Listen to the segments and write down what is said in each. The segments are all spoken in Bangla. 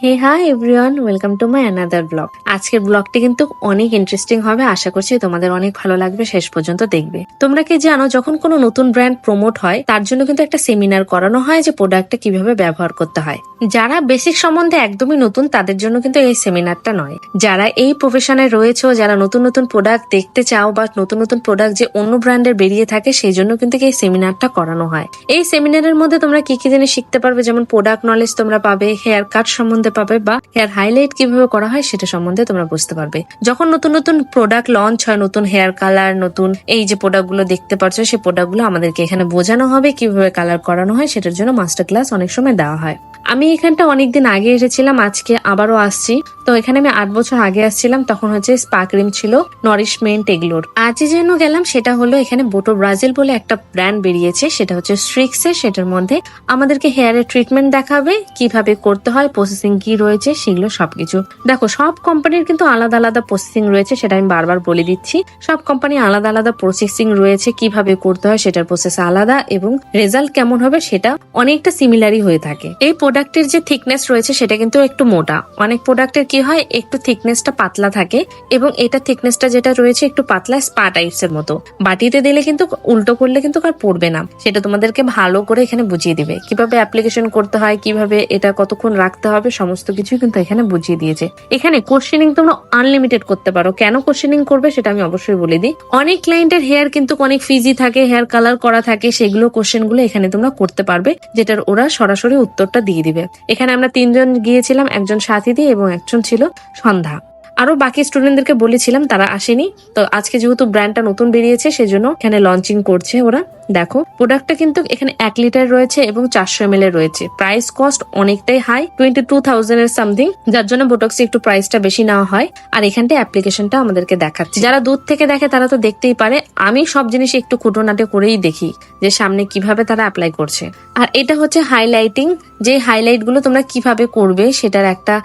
Hey hi everyone, welcome to my another blog. আজকের ব্লগটি কিন্তু অনেক ইন্টারেস্টিং হবে, আশা করছি তোমাদের অনেক ভালো লাগবে, শেষ পর্যন্ত দেখবে। তোমরা কি জানো, যখন কোনো নতুন ব্র্যান্ড প্রমোট হয় তার জন্য কিন্তু একটা সেমিনার করানো হয় যে প্রোডাক্টটা কিভাবে ব্যবহার করতে হয়। যারা বেসিক সম্বন্ধে একদমই নতুন তাদের জন্য কিন্তু এই সেমিনারটা নয়। যারা এই প্রফেশনে রয়েছে, যারা নতুন নতুন প্রোডাক্ট দেখতে চাও বা নতুন নতুন প্রোডাক্ট যে অন্য ব্র্যান্ডের বেরিয়ে থাকে, সেই জন্য কিন্তু এই সেমিনারটা করানো হয়। এই সেমিনারের মধ্যে তোমরা কি কি জিনিস শিখতে পারবে, যেমন প্রোডাক্ট নলেজ তোমরা পাবে, হেয়ার কাট সম্বন্ধে পাবে বা হেয়ার হাইলাইট কিভাবে করা হয় সেটা সম্বন্ধে তোমরা বুঝতে পারবে। যখন নতুন নতুন প্রোডাক্ট লঞ্চ হয়, নতুন হেয়ার কালার, নতুন এই যে প্রোডাক্ট গুলো দেখতে পাচ্ছ, সেই প্রোডাক্ট গুলো আমাদেরকে এখানে বোঝানো হবে কিভাবে কালার করানো হয়। সেটার জন্য মাস্টার ক্লাস অনেক সময় দেওয়া হয়। আমি এখানটা অনেকদিন আগে এসেছিলাম, আজকে আবারও আসছি। তো এখানে আমি 8 বছর আগে আসছিলাম, তখন হচ্ছে স্পা ক্রিম ছিল, নারিশমেন্ট এগুলোর। আজ যেন গেলাম সেটা হলো এখানে বোটো ব্রাজিল বলে একটা ব্র্যান্ড বেরিয়েছে, সেটা হচ্ছে স্ট্রিক্সের। সেটার মধ্যে আমাদেরকে হেয়ারের ট্রিটমেন্ট দেখাবে, কিভাবে করতে হয়, প্রসেসিং কি রয়েছে সেগুলো সবকিছু। দেখো, সব কোম্পানির কিন্তু আলাদা আলাদা প্রসেসিং রয়েছে, সেটা আমি বারবার বলে দিচ্ছি। সব কোম্পানি আলাদা আলাদা প্রসেসিং রয়েছে, কিভাবে করতে হয় সেটার প্রসেস আলাদা, এবং রেজাল্ট কেমন হবে সেটা অনেকটা সিমিলারই হয়ে থাকে। এই প্রোডাক্টের যে থিকনেস রয়েছে সেটা কিন্তু একটু মোটা। অনেক প্রোডাক্টের কি হয়, একটু থিকনেসটা পাতলা থাকে, এবং এটা থিকনেসটা যেটা রয়েছে একটু পাতলা, স্পা টাইপস এর মতো। বাটিতে দিলে কিন্তু উল্টো করলে কিন্তু আর পড়বে না। সেটা তোমাদেরকে ভালো করে এখানে বুঝিয়ে দিবে, কিভাবে অ্যাপ্লিকেশন করতে হয়, কিভাবে এটা কতক্ষণ রাখতে হবে, সমস্ত কিছু কিন্তু এখানে বুঝিয়ে দিয়েছে। এখানে কোশ্চেনিং তোমরা আনলিমিটেড করতে পারো। কেন কোশ্চেনিং করবে সেটা আমি অবশ্যই বলে দিই। অনেক ক্লায়েন্টের হেয়ার কিন্তু অনেক ফিজি থাকে, হেয়ার কালার করা থাকে, সেগুলো কোশ্চেন গুলো এখানে তোমরা করতে পারবে, যেটার ওরা সরাসরি উত্তরটা দিয়ে দিবে। এখানে আমরা 3 জন গিয়েছিলাম, একজন সাথী দিয়ে এবং একজন ছিল সন্ধ্যা। আরো বাকি স্টুডেন্টদেরকে বলেছিলাম, তারা আসেনি। তো আজকে যেহেতু ব্র্যান্ডটা নতুন বেরিয়েছে সেজন্য এখানে লঞ্চিং করছে ওরা। দেখো, প্রোডাক্টটা কিন্তু এখানে 1 লিটার রয়েছে এবং 400 ml এর রয়েছে। প্রাইস কস্ট অনেকটাই হাই, 22,000 এর সামথিং, যার জন্য বোটক্সে একটু প্রাইসটা বেশি নেওয়া হয়। আর এখানটা অ্যাপ্লিকেশনটা আমাদেরকে দেখাচ্ছে। যারা দূর থেকে দেখে তারা তো দেখতেই পারে, আমি সব জিনিস একটু খুঁটোনাটে করেই দেখি যে সামনে কিভাবে তারা অ্যাপ্লাই করছে। আর এটা হচ্ছে হাইলাইটিং, যে হাইলাইট গুলো তোমরা কিভাবে করবে সেটার একটা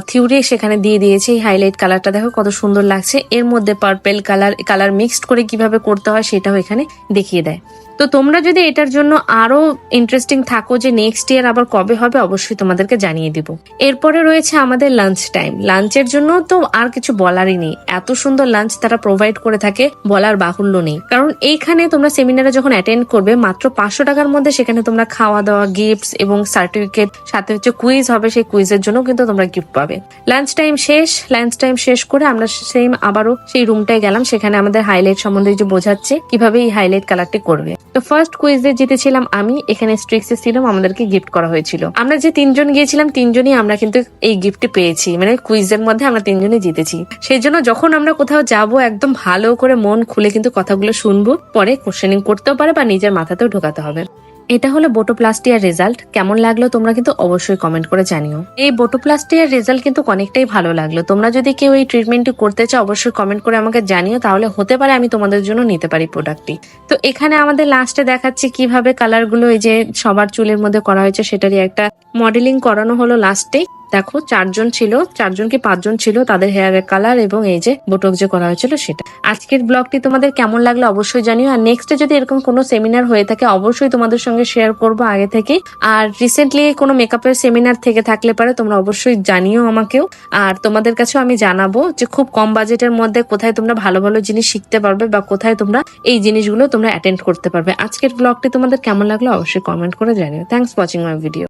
থিওরি সেখানে দিয়ে দিয়েছে। এই হাইলাইট কালারটা দেখো কত সুন্দর লাগছে, এর মধ্যে পার্পেল কালার মিক্সড করে কিভাবে করতে হয় সেটাও এখানে দেখিয়ে দেয়। তো তোমরা যদি এটার জন্য আরো ইন্টারেস্টিং থাকো যে নেক্সট ইয়ার আবার কবে হবে, অবশ্যই তোমাদেরকে জানিয়ে দিব। এরপরে রয়েছে আমাদের লাঞ্চ টাইম। লাঞ্চের জন্য তো আর কিছু বলারই নেই, এত সুন্দর লাঞ্চ তারা প্রোভাইড করে থাকে, বলার বাহুল্য নেই। কারণ এইখানে তোমরা সেমিনারে যখন অ্যাটেন্ড করবে, মাত্র 500 টাকার মধ্যে সেখানে তোমরা খাওয়া দাওয়া, গিফটস এবং সার্টিফিকেট, সাথে হচ্ছে কুইজ হবে, সেই কুইজের জন্য কিন্তু তোমরা গিফট পাবে। লাঞ্চ টাইম শেষ করে আমরা সেম আবারও সেই রুমটায় গেলাম। সেখানে আমাদের হাইলাইট সম্বন্ধে যে বোঝাচ্ছে কিভাবে এই হাইলাইট কালারটি করবে। তো ফার্স্ট কুইজে জিতেছিলাম আমি, এখানে স্ট্রিক্সে ছিলাম, আমাদেরকে গিফট করা হয়েছিল। আমরা যে 3 জন গিয়েছিলাম, 3 জনই আমরা কিন্তু এই গিফটটি পেয়েছি, মানে কুইজের মধ্যে আমরা 3 জনই জিতেছি। সেই জন্য যখন আমরা কোথাও যাব, একদম ভালো করে মন খুলে কিন্তু কথাগুলো শুনবো, পরে কোশ্চেনিং করতেও পারে বা নিজের মাথাতেও ঢোকাতে হবে। এটা হলো বোটোপ্লাস্টিয়ার রেজাল্ট। কেমন লাগলো তোমরা কিন্তু অবশ্যই কমেন্ট করে জানিও। এই বোটোপ্লাস্টিয়ার রেজাল্ট কিন্তু অনেকটাই ভালো লাগলো। তোমরা যদি কেউ এই ট্রিটমেন্টটি করতে চাও, অবশ্যই কমেন্ট করে আমাকে জানিও, তাহলে হতে পারে আমি তোমাদের জন্য নিতে পারি প্রোডাক্টটি। তো এখানে আমাদের লাস্টে দেখাচ্ছি কিভাবে কালার গুলো এই যে সবার চুলের মধ্যে করা হয়েছে সেটারই একটা মডেলিং করানো হলো লাস্টে। দেখো, 4 জন ছিল, 4 জন কি 5 জন ছিল, তাদের হেয়ারের কালার এবং এই যে বোটক যে করা হয়েছিল সেটা। আজকের ব্লগটি তোমাদের কেমন লাগলো অবশ্যই জানিও। আর নেক্সটে যদি এরকম কোনো সেমিনার হয়ে থাকে, অবশ্যই তোমাদের সঙ্গে শেয়ার করবো আগে থেকে। আর রিসেন্টলি কোনো মেকআপের সেমিনার থেকে থাকলে পারে তোমরা অবশ্যই জানিও আমাকেও। আর তোমাদের কাছেও আমি জানাবো যে খুব কম বাজেটের মধ্যে কোথায় তোমরা ভালো ভালো জিনিস শিখতে পারবে বা কোথায় তোমরা এই জিনিসগুলো তোমরা অ্যাটেন্ড করতে পারবে। আজকের ব্লগটি তোমাদের কেমন লাগলো অবশ্যই কমেন্ট করে জানিও। Thanks for watching my video.